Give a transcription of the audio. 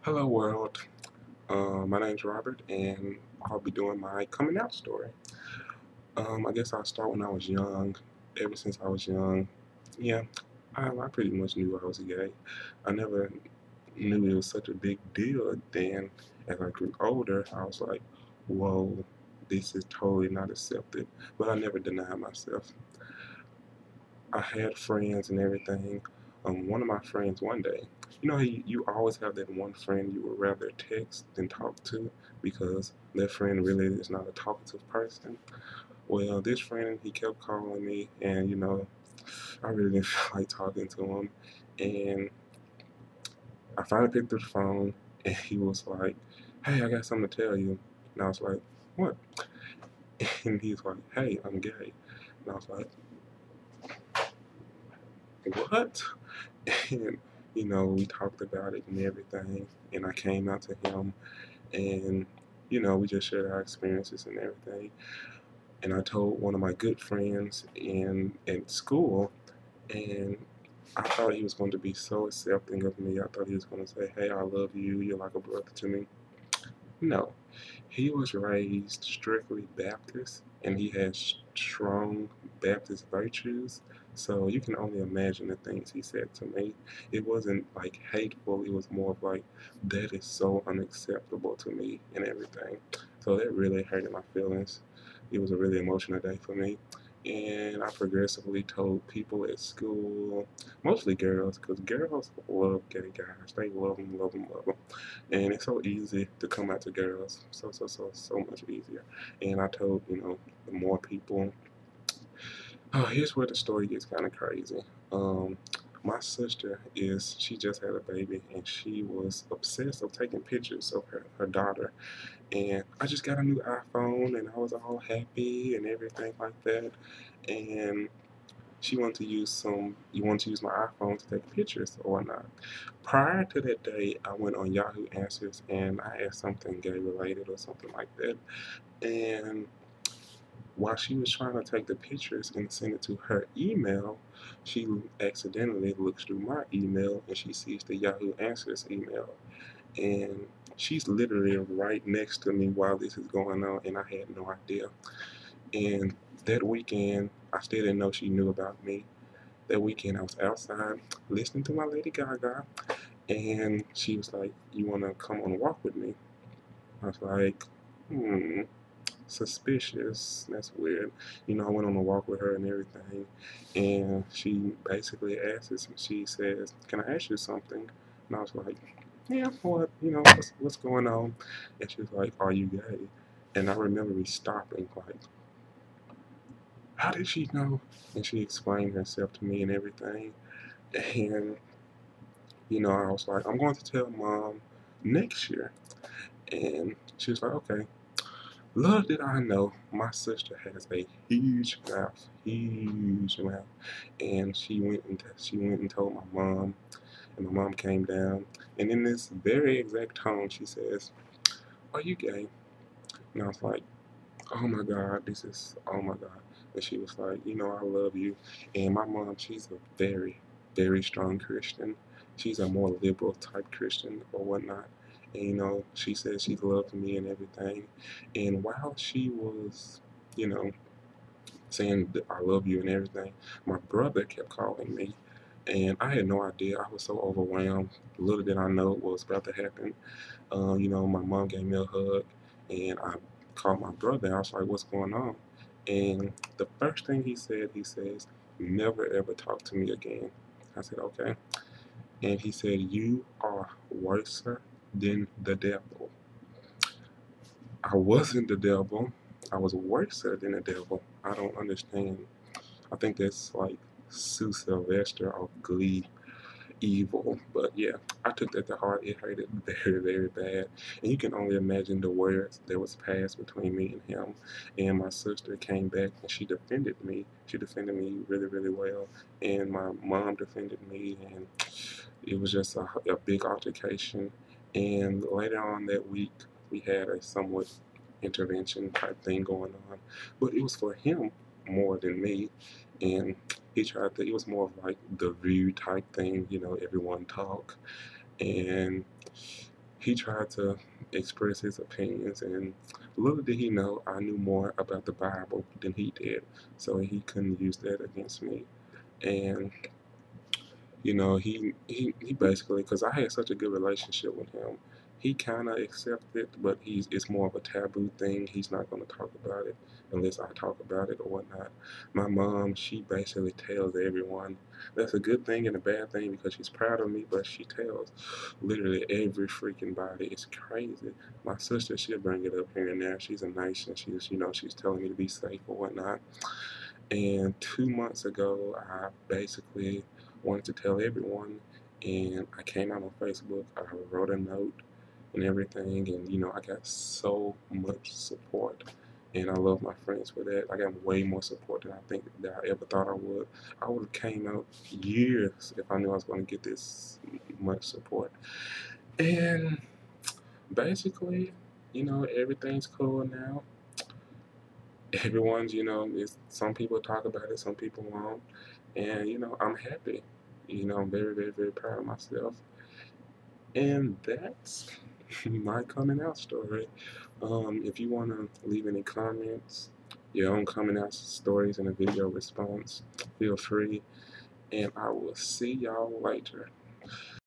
Hello world, my name's Robert and I'll be doing my coming out story. I guess I'll start when I was young. Ever since I was young, yeah, I pretty much knew I was gay. I never knew it was such a big deal. Then as I grew older, I was like, whoa, this is totally not accepted. But I never denied myself. I had friends and everything. One of my friends one day, you always have that one friend you would rather text than talk to because that friend really is not a talkative person. Well, this friend, he kept calling me, and I really didn't feel like talking to him. And I finally picked up the phone, and he was like, "Hey, I got something to tell you." And I was like, "What?" And he's like, "Hey, I'm gay." And I was like, "What?" And we talked about it and everything, and I came out to him, and we just shared our experiences and everything. And I told one of my good friends in at school, and I thought he was going to be so accepting of me. I thought he was going to say, "Hey, I love you. You're like a brother to me." No, he was raised strictly Baptist, and he has strong Baptist virtues. So you can only imagine the things he said to me. It wasn't like hateful, it was more of like, that is so unacceptable to me and everything. So that really hurted my feelings. It was a really emotional day for me. And I progressively told people at school, mostly girls, because girls love gay guys. They love them, love them, love them. And it's so easy to come out to girls, so much easier. And I told the more people. Oh, here's where the story gets kind of crazy. Um, my sister she just had a baby, and she was obsessed of taking pictures of her daughter. And I just got a new iPhone, and I was all happy and everything like that. And she wanted to you want to use my iPhone to take pictures or whatnot. Prior to that day, I went on Yahoo Answers and I asked something gay related or something like that. And while she was trying to take the pictures and send it to her email, she accidentally looks through my email and she sees the Yahoo Answers email. And she's literally right next to me while this is going on, and I had no idea. And that weekend, I still didn't know she knew about me. That weekend, I was outside listening to my Lady Gaga, and she was like, "You want to come on a walk with me?" I was like, "Hmm, suspicious. That's weird." I went on a walk with her and everything, and she basically asks, she says, "Can I ask you something?" And I was like, "Yeah, what? What's going on?" And she was like, "Are you gay?" And I remember me stopping, like, how did she know? And she explained herself to me and everything. And I was like, "I'm going to tell mom next year." And she was like, "Okay." Little did I know, my sister has a huge mouth. And she went and told my mom, and my mom came down, and in this very exact tone, she says, "Are you gay?" And I was like, "Oh my God, oh my God." And she was like, "I love you." And my mom, she's a very, very strong Christian. She's a more liberal type Christian or whatnot. And, she said she loved me and everything. And while she was, you know, saying that I love you and everything, my brother kept calling me. And I had no idea. I was so overwhelmed. Little did I know what was about to happen. My mom gave me a hug, and I called my brother. I was like, "What's going on?" And the first thing he says, "Never ever talk to me again." I said, "Okay." And he said, "You are worse than the devil." I wasn't the devil. I was worse than the devil. I don't understand. I think that's like Sue Sylvester of Glee evil. But yeah, I took that to heart. It hurted very, very bad. And you can only imagine the words that was passed between me and him. And my sister came back and she defended me. She defended me really, really well. And my mom defended me. And it was just a big altercation. And later on that week, we had a somewhat intervention type thing going on. But it was for him more than me. And he tried to, it was more of like the View type thing, everyone talk. And he tried to express his opinions, and little did he know I knew more about the Bible than he did, so he couldn't use that against me. And he basically, because I had such a good relationship with him, he kind of accepted it, but it's more of a taboo thing. He's not going to talk about it unless I talk about it or whatnot. My mom, she basically tells everyone. That's a good thing and a bad thing because she's proud of me, but she tells literally every freaking body. It's crazy. My sister, she'll bring it up here and there. She's a nice, and she's telling me to be safe or whatnot. And 2 months ago, I basically wanted to tell everyone, and I came out on Facebook. I wrote a note and everything, and I got so much support, and I love my friends for that. I got way more support than I ever thought I would. I would have came out years if I knew I was going to get this much support. And basically, everything's cool now. Everyone's, some people talk about it, some people won't. And, I'm happy. I'm very, very, very proud of myself. And that's my coming out story. If you want to leave any comments, your own coming out stories in a video response, feel free. And I will see y'all later.